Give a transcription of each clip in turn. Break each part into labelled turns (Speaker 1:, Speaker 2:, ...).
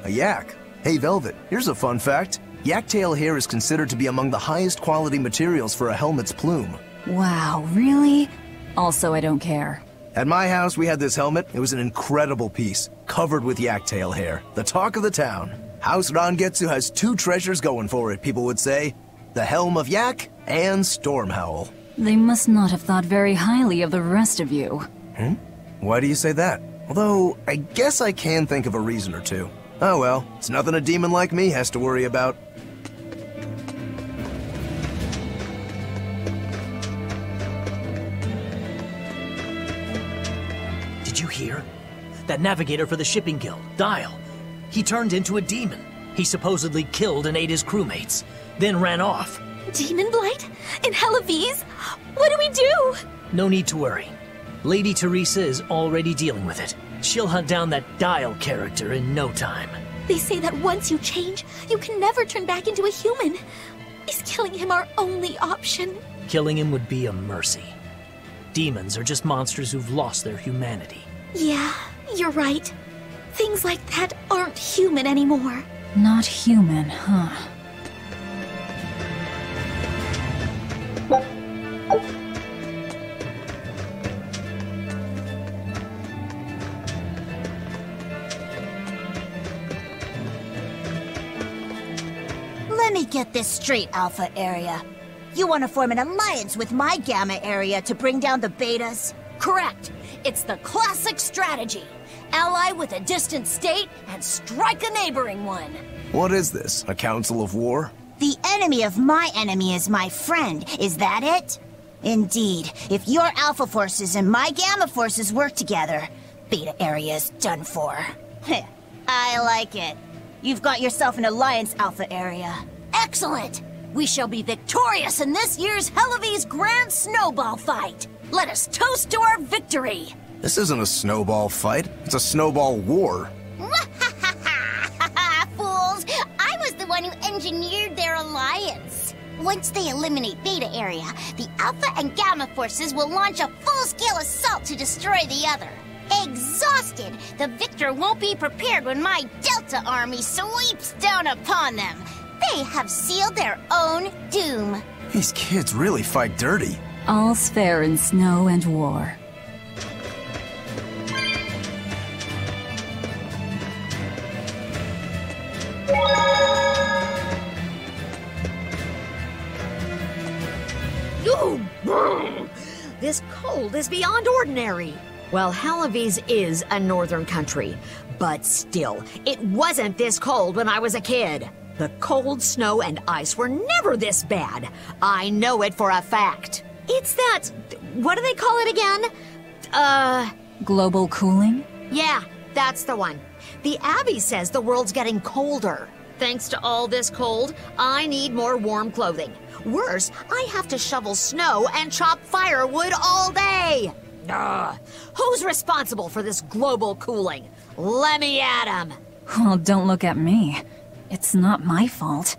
Speaker 1: a yak. Hey Velvet, here's a fun fact. Yak tail hair is considered to be among the highest quality materials for a helmet's plume.
Speaker 2: Wow, really? Also, I don't care.
Speaker 1: At my house, we had this helmet. It was an incredible piece, covered with yak tail hair. The talk of the town. House Rangetsu has two treasures going for it, people would say. The Helm of Yak and Stormhowl.
Speaker 2: They must not have thought very highly of the rest of you.
Speaker 1: Why do you say that? Although, I guess I can think of a reason or two. Oh well, it's nothing a demon like me has to worry about.
Speaker 3: Did you hear? That navigator for the shipping guild, Dial. He turned into a demon. He supposedly killed and ate his crewmates, then ran off.
Speaker 4: Demon Blight? In Hellawes? What do we do?
Speaker 3: No need to worry. Lady Teresa is already dealing with it. She'll hunt down that Dial character in no time.
Speaker 4: They say that once you change, you can never turn back into a human. Is killing him our only option?
Speaker 3: Killing him would be a mercy. Demons are just monsters who've lost their humanity.
Speaker 4: Yeah, you're right. Things like that aren't human anymore.
Speaker 2: Not human, huh?
Speaker 5: Let me get this straight, Alpha Area. You want to form an alliance with my Gamma Area to bring down the Betas? Correct. It's the classic strategy. Ally with a distant state and strike a neighboring one.
Speaker 1: What is this, a council of war?
Speaker 5: The enemy of my enemy is my friend. Is that it? Indeed. If your Alpha forces and my Gamma forces work together, Beta Area is done for. I like it. You've got yourself an alliance, Alpha Area. Excellent! We shall be victorious in this year's Hellawes Grand Snowball Fight. Let us toast to our victory!
Speaker 1: This isn't a snowball fight. It's a snowball war.
Speaker 6: Fools! I was the one who engineered their alliance. Once they eliminate Beta Area, the Alpha and Gamma forces will launch a full-scale assault to destroy the other. Exhausted, the victor won't be prepared when my Delta army sweeps down upon them. They have sealed their own doom.
Speaker 1: These kids really fight dirty.
Speaker 2: All's fair in snow and war.
Speaker 7: Ooh, this cold is beyond ordinary. Well, Hellawes is a northern country, but still, it wasn't this cold when I was a kid. The cold, snow, and ice were never this bad. I know it for a fact. It's that... what do they call it again?
Speaker 2: Global cooling?
Speaker 7: Yeah, that's the one. The Abbey says the world's getting colder. Thanks to all this cold, I need more warm clothing. Worse, I have to shovel snow and chop firewood all day. Who's responsible for this global cooling? Let me at 'em.
Speaker 2: Well, don't look at me. It's not my fault.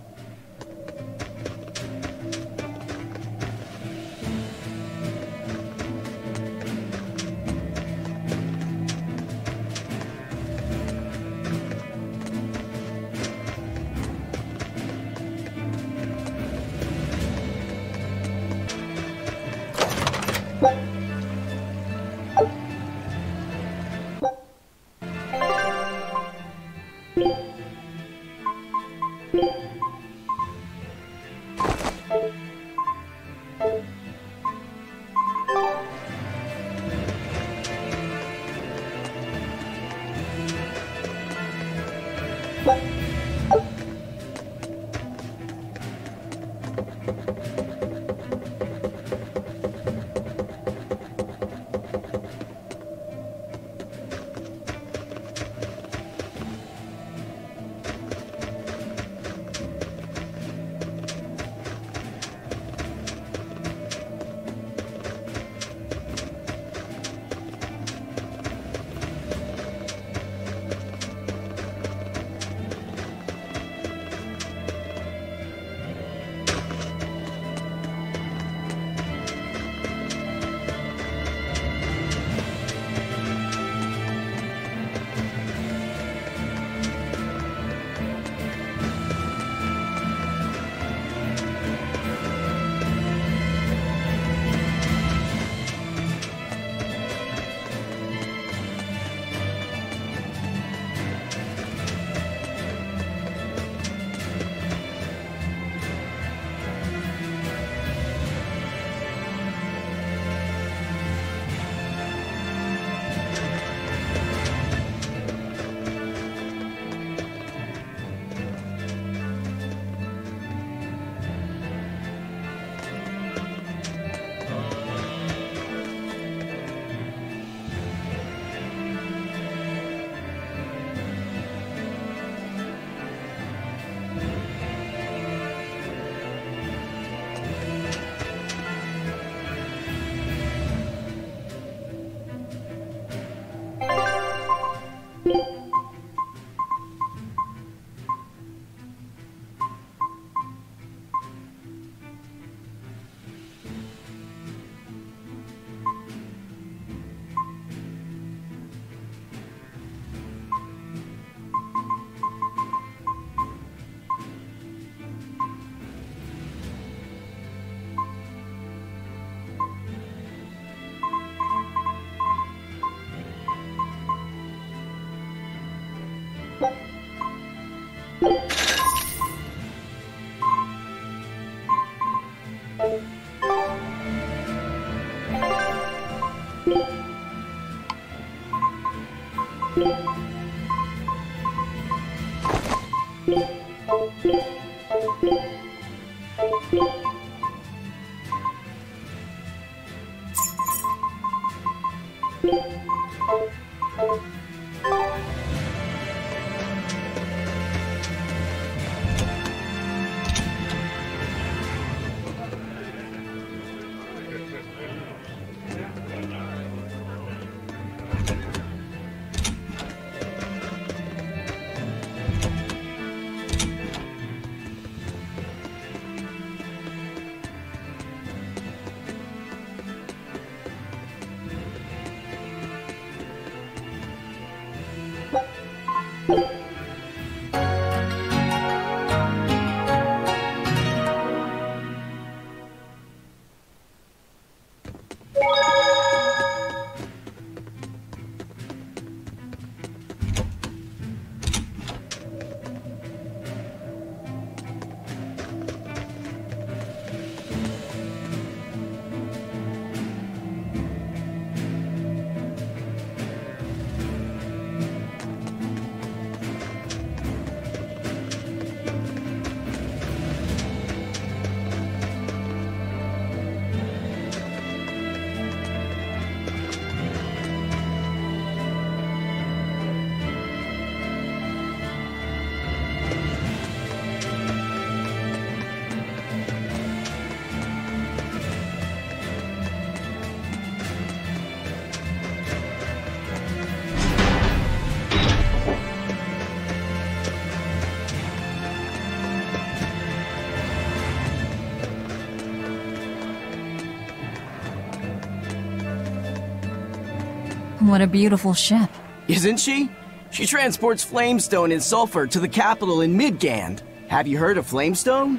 Speaker 2: What a beautiful ship.
Speaker 8: Isn't she? She transports flamestone and sulfur to the capital in Midgand. Have you heard of flamestone?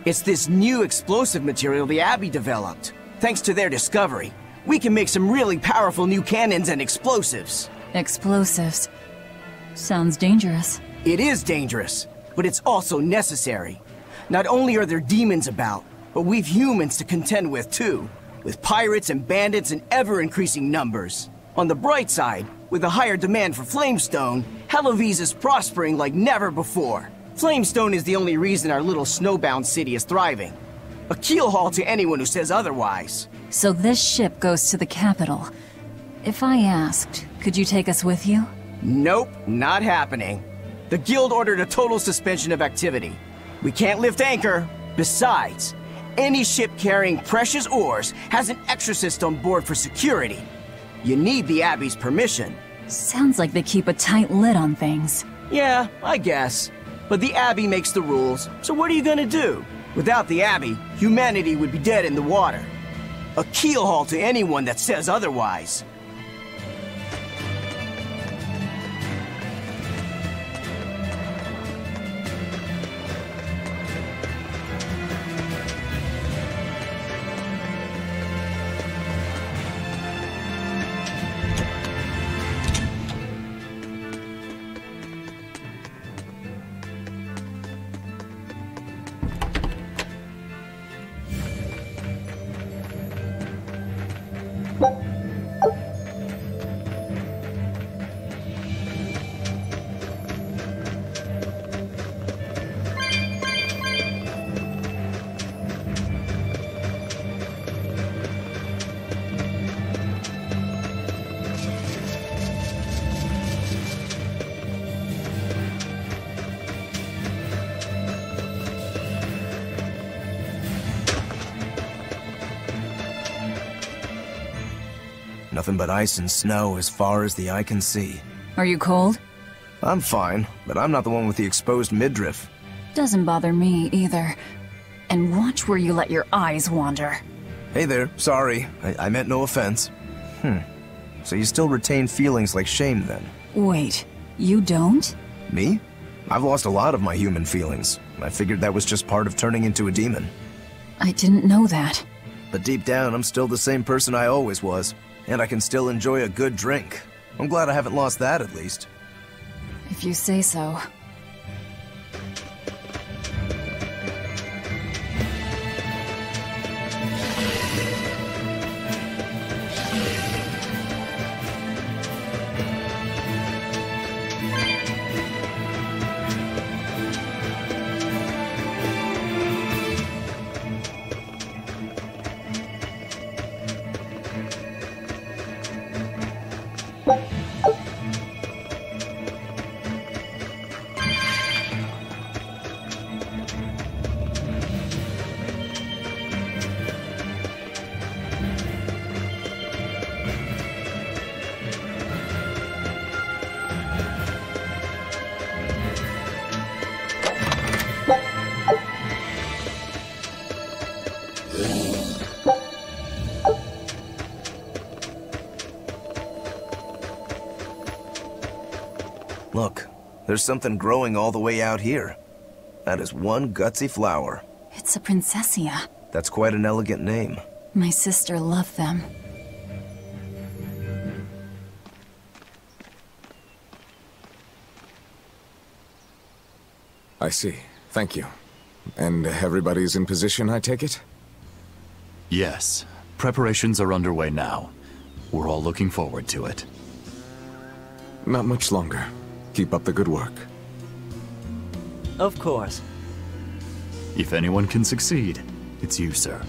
Speaker 8: It's this new explosive material the Abbey developed. Thanks to their discovery, we can make some really powerful new cannons and explosives.
Speaker 2: Explosives. Sounds dangerous.
Speaker 8: It is dangerous, but it's also necessary. Not only are there demons about, but we've humans to contend with too, with pirates and bandits in ever-increasing numbers. On the bright side, with a higher demand for flamestone, Heloise is prospering like never before. Flamestone is the only reason our little snowbound city is thriving. A keelhaul to anyone who says otherwise.
Speaker 2: So this ship goes to the capital. If I asked, could you take us with you?
Speaker 8: Nope, not happening. The guild ordered a total suspension of activity. We can't lift anchor. Besides, any ship carrying precious ores has an exorcist on board for security. You need the Abbey's permission.
Speaker 2: Sounds like they keep a tight lid on things.
Speaker 8: Yeah, I guess. But the Abbey makes the rules, so what are you gonna do? Without the Abbey, humanity would be dead in the water. A keelhaul to anyone that says otherwise.
Speaker 1: Nothing but ice and snow as far as the eye can see.
Speaker 2: Are you cold?
Speaker 1: I'm fine, but I'm not the one with the exposed midriff.
Speaker 2: Doesn't bother me either. And watch where you let your eyes wander.
Speaker 1: Hey there, sorry. I meant no offense. So you still retain feelings like shame then?
Speaker 2: Wait, you don't?
Speaker 1: Me? I've lost a lot of my human feelings. I figured that was just part of turning into a demon.
Speaker 2: I didn't know that.
Speaker 1: But deep down, I'm still the same person I always was. And I can still enjoy a good drink. I'm glad I haven't lost that, at least.
Speaker 2: If you say so.
Speaker 1: Look, there's something growing all the way out here. That is one gutsy flower.
Speaker 2: It's a Berseria.
Speaker 1: That's quite an elegant name.
Speaker 2: My sister loved them.
Speaker 9: I see. Thank you. And everybody's in position, I take it?
Speaker 10: Yes. Preparations are underway now. We're all looking forward to it.
Speaker 9: Not much longer. Keep up the good work.
Speaker 3: Of course.
Speaker 10: If anyone can succeed, it's you, sir.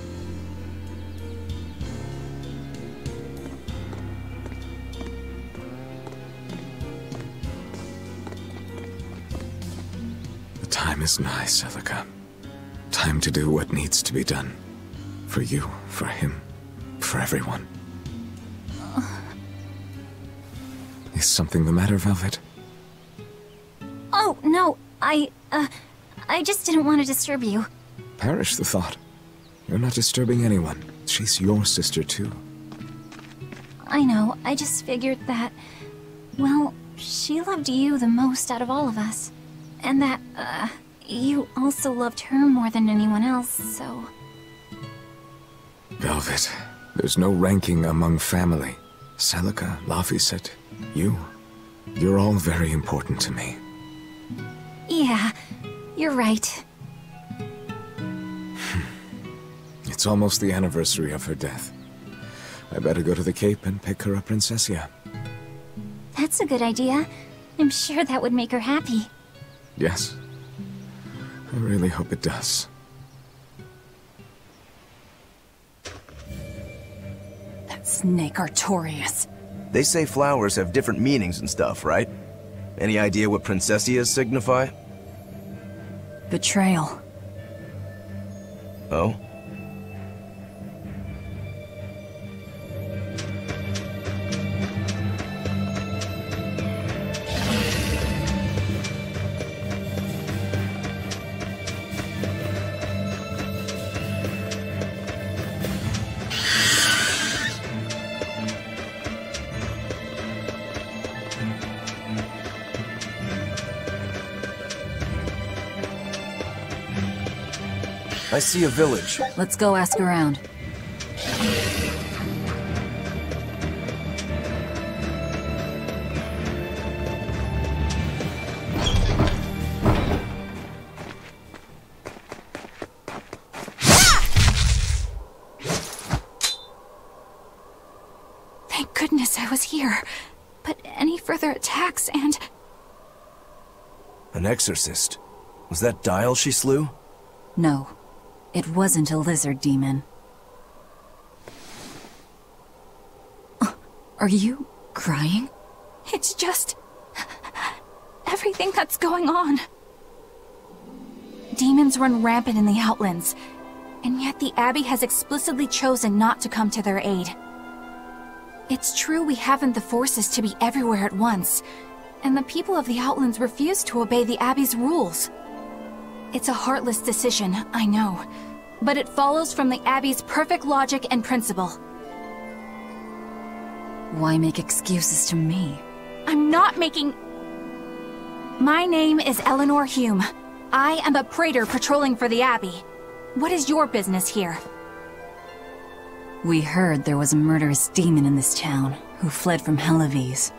Speaker 9: The time is nigh, Celica. Time to do what needs to be done. For you, for him, for everyone. Is something the matter, Velvet?
Speaker 2: Oh, no, I just didn't want to disturb you.
Speaker 9: Perish the thought. You're not disturbing anyone. She's your sister, too.
Speaker 2: I know, I just figured that, well, she loved you the most out of all of us. And that, you also loved her more than anyone else, so...
Speaker 9: Velvet, there's no ranking among family. Celica, Laphicet, you're all very important to me.
Speaker 2: Yeah, you're right.
Speaker 9: It's almost the anniversary of her death. I better go to the Cape and pick her up Berseria.
Speaker 2: That's a good idea. I'm sure that would make her happy.
Speaker 9: Yes. I really hope it does.
Speaker 2: That snake Artorias.
Speaker 1: They say flowers have different meanings and stuff, right? Any idea what Princessias signify?
Speaker 2: Betrayal.
Speaker 1: Oh? I see a village.
Speaker 2: Let's go ask around. Thank goodness I was here. But any further attacks and...
Speaker 1: An exorcist. Was that Dial she slew?
Speaker 2: No. It wasn't a lizard demon. Are you crying? It's just... everything that's going on. Demons run rampant in the Outlands, and yet the Abbey has explicitly chosen not to come to their aid. It's true we haven't the forces to be everywhere at once, and the people of the Outlands refuse to obey the Abbey's rules. It's a heartless decision, I know, but it follows from the Abbey's perfect logic and principle. Why make excuses to me? I'm not making... My name is Eleanor Hume. I am a praetor patrolling for the Abbey. What is your business here? We heard there was a murderous demon in this town who fled from Helives.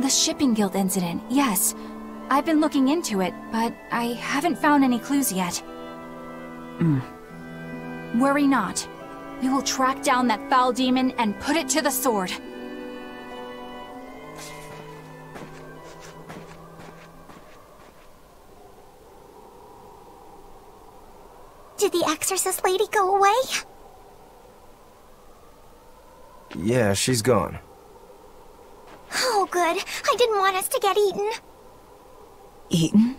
Speaker 2: The Shipping Guild incident, yes. I've been looking into it, but I haven't found any clues yet. Worry not. We will track down that foul demon and put it to the sword.
Speaker 6: Did the exorcist lady go away?
Speaker 1: Yeah, she's gone.
Speaker 6: Oh, good. I didn't want us to get eaten.
Speaker 2: Eaten?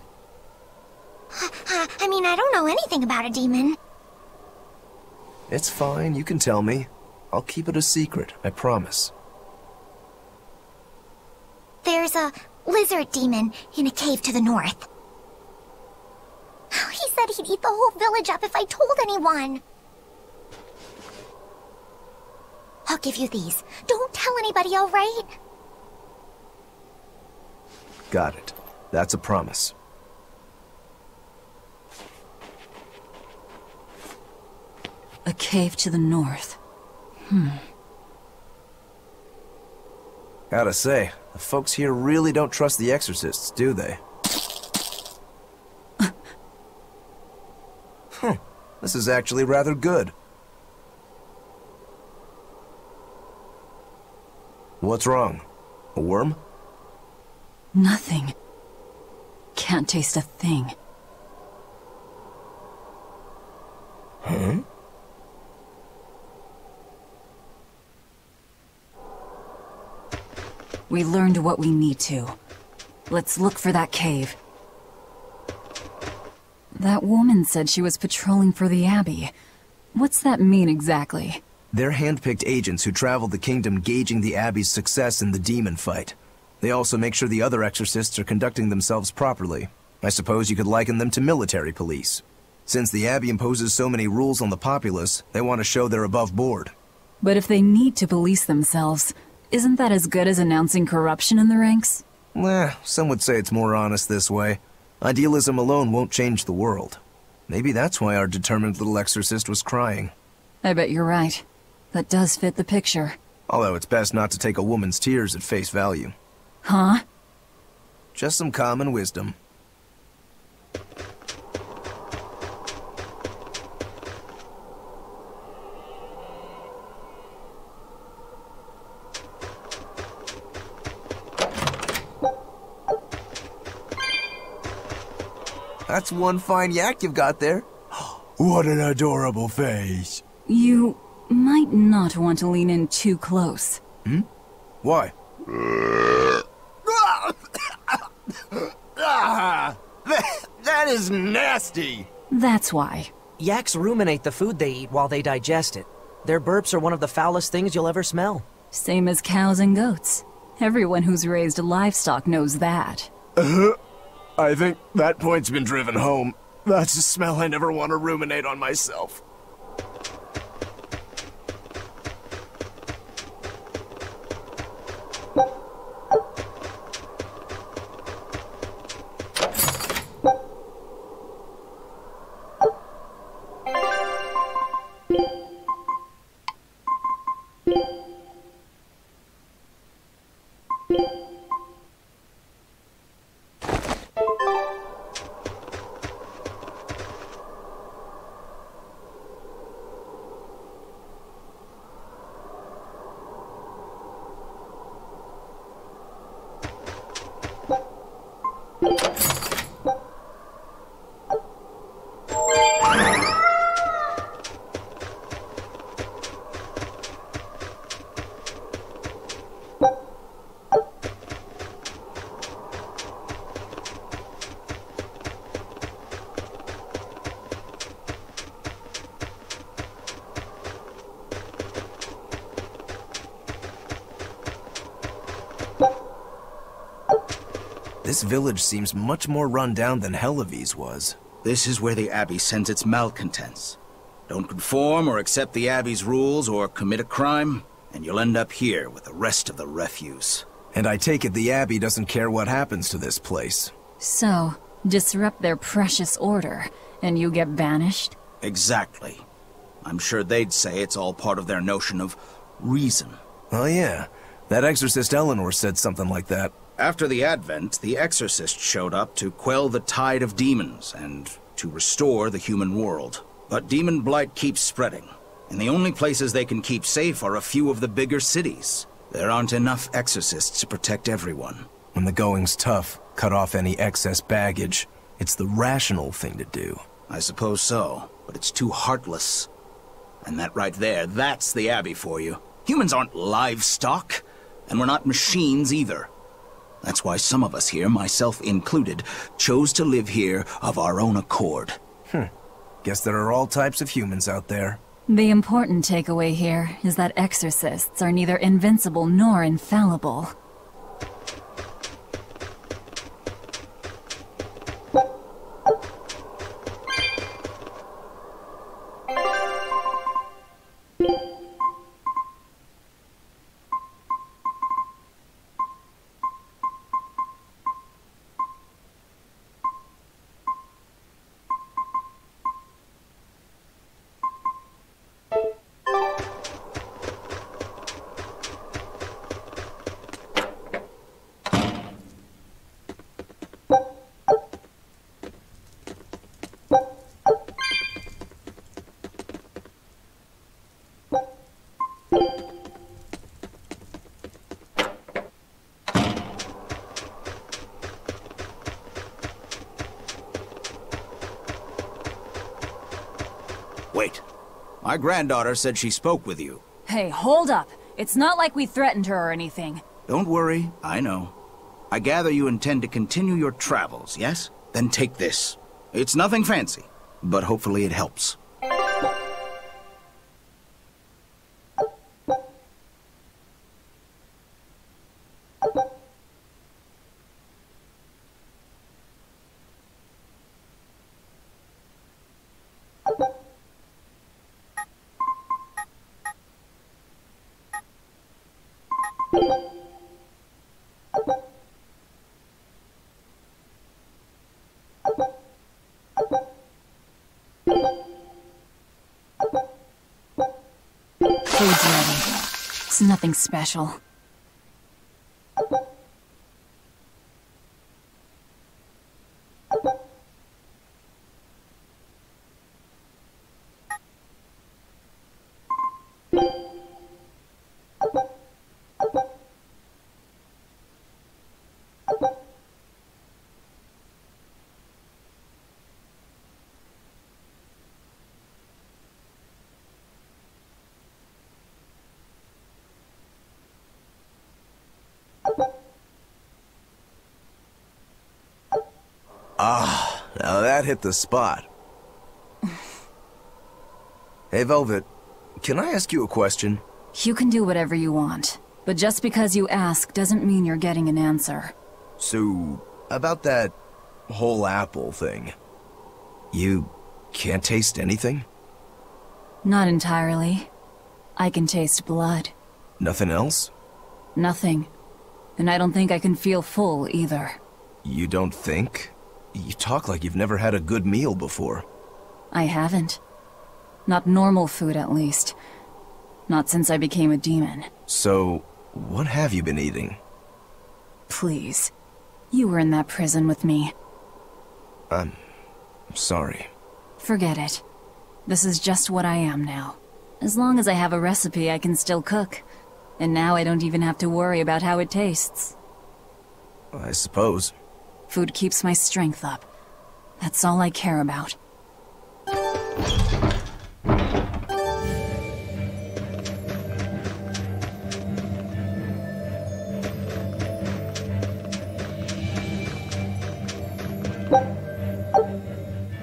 Speaker 6: I mean, I don't know anything about a demon.
Speaker 1: It's fine, you can tell me. I'll keep it a secret, I promise.
Speaker 6: There's a lizard demon in a cave to the north. He said he'd eat the whole village up if I told anyone. I'll give you these. Don't tell anybody, all right?
Speaker 1: Got it. That's a promise.
Speaker 2: A cave to the north.
Speaker 1: Gotta say, the folks here really don't trust the exorcists, do they? This is actually rather good. What's wrong? A worm?
Speaker 2: Nothing. Can't taste a thing.
Speaker 1: Huh?
Speaker 2: We learned what we need to. Let's look for that cave. That woman said she was patrolling for the Abbey. What's that mean exactly?
Speaker 1: They're hand-picked agents who travel the kingdom gauging the Abbey's success in the demon fight. They also make sure the other exorcists are conducting themselves properly. I suppose you could liken them to military police. Since the Abbey imposes so many rules on the populace, they want to show they're above board.
Speaker 2: But if they need to police themselves, isn't that as good as announcing corruption in the ranks?
Speaker 1: Some would say it's more honest this way. Idealism alone won't change the world. Maybe that's why our determined little exorcist was crying.
Speaker 2: I bet you're right. That does fit the picture.
Speaker 1: Although it's best not to take a woman's tears at face value.
Speaker 2: Huh?
Speaker 1: Just some common wisdom. That's one fine yak you've got there. What an adorable face.
Speaker 2: You might not want to lean in too close.
Speaker 1: Why? That is nasty.
Speaker 2: That's why.
Speaker 11: Yaks ruminate the food they eat while they digest it. Their burps are one of the foulest things you'll ever smell.
Speaker 2: Same as cows and goats. Everyone who's raised livestock knows that.
Speaker 1: I think that point's been driven home. That's a smell I never want to ruminate on myself. This village seems much more run down than Helavi's was.
Speaker 12: This is where the Abbey sends its malcontents. Don't conform or accept the Abbey's rules or commit a crime, and you'll end up here with the rest of the refuse.
Speaker 1: And I take it the Abbey doesn't care what happens to this place.
Speaker 2: So, disrupt their precious order, and you get banished?
Speaker 12: Exactly. I'm sure they'd say it's all part of their notion of reason.
Speaker 1: Oh yeah, that exorcist Eleanor said something like that.
Speaker 12: After the Advent, the Exorcist showed up to quell the tide of demons and to restore the human world. But demon blight keeps spreading, and the only places they can keep safe are a few of the bigger cities. There aren't enough exorcists to protect everyone.
Speaker 1: When the going's tough, cut off any excess baggage. It's the rational thing to do.
Speaker 12: I suppose so, but it's too heartless. And that right there, that's the Abbey for you. Humans aren't livestock, and we're not machines either. That's why some of us here, myself included, chose to live here of our own accord.
Speaker 1: Guess there are all types of humans out there.
Speaker 2: The important takeaway here is that exorcists are neither invincible nor infallible.
Speaker 12: Wait. My granddaughter said she spoke with you.
Speaker 13: Hey, hold up. It's not like we threatened her or anything.
Speaker 12: Don't worry, I know. I gather you intend to continue your travels, yes? Then take this. It's nothing fancy, but hopefully it helps.
Speaker 13: Food's ready. It's nothing special.
Speaker 1: Ah, now that hit the spot. Hey, Velvet, can I ask you a question?
Speaker 13: You can do whatever you want, but just because you ask doesn't mean you're getting an answer.
Speaker 1: So, about that whole apple thing, you can't taste anything?
Speaker 13: Not entirely. I can taste blood.
Speaker 1: Nothing else?
Speaker 13: Nothing. And I don't think I can feel full either.
Speaker 1: You don't think? You talk like you've never had a good meal before.
Speaker 13: I haven't. Not normal food, at least. Not since I became a demon.
Speaker 1: So, what have you been eating?
Speaker 13: Please. You were in that prison with me.
Speaker 1: I'm sorry.
Speaker 13: Forget it. This is just what I am now. As long as I have a recipe, I can still cook. And now I don't even have to worry about how it tastes.
Speaker 1: I suppose.
Speaker 13: Food keeps my strength up. That's all I care about.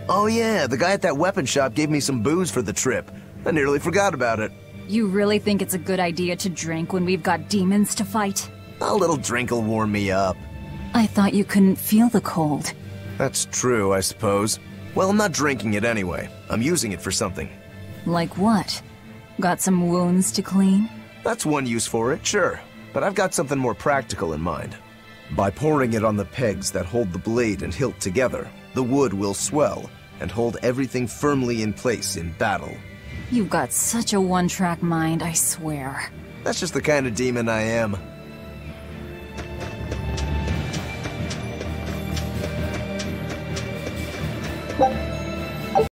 Speaker 1: Oh yeah, the guy at that weapon shop gave me some booze for the trip. I nearly forgot about it.
Speaker 13: You really think it's a good idea to drink when we've got demons to fight?
Speaker 1: A little drink'll warm me up.
Speaker 13: I thought you couldn't feel the cold.
Speaker 1: That's true, I suppose. Well, I'm not drinking it anyway. I'm using it for something.
Speaker 13: Like what? Got some wounds to clean?
Speaker 1: That's one use for it, sure. But I've got something more practical in mind. By pouring it on the pegs that hold the blade and hilt together, the wood will swell and hold everything firmly in place in battle.
Speaker 13: You've got such a one-track mind, I swear.
Speaker 1: That's just the kind of demon I am.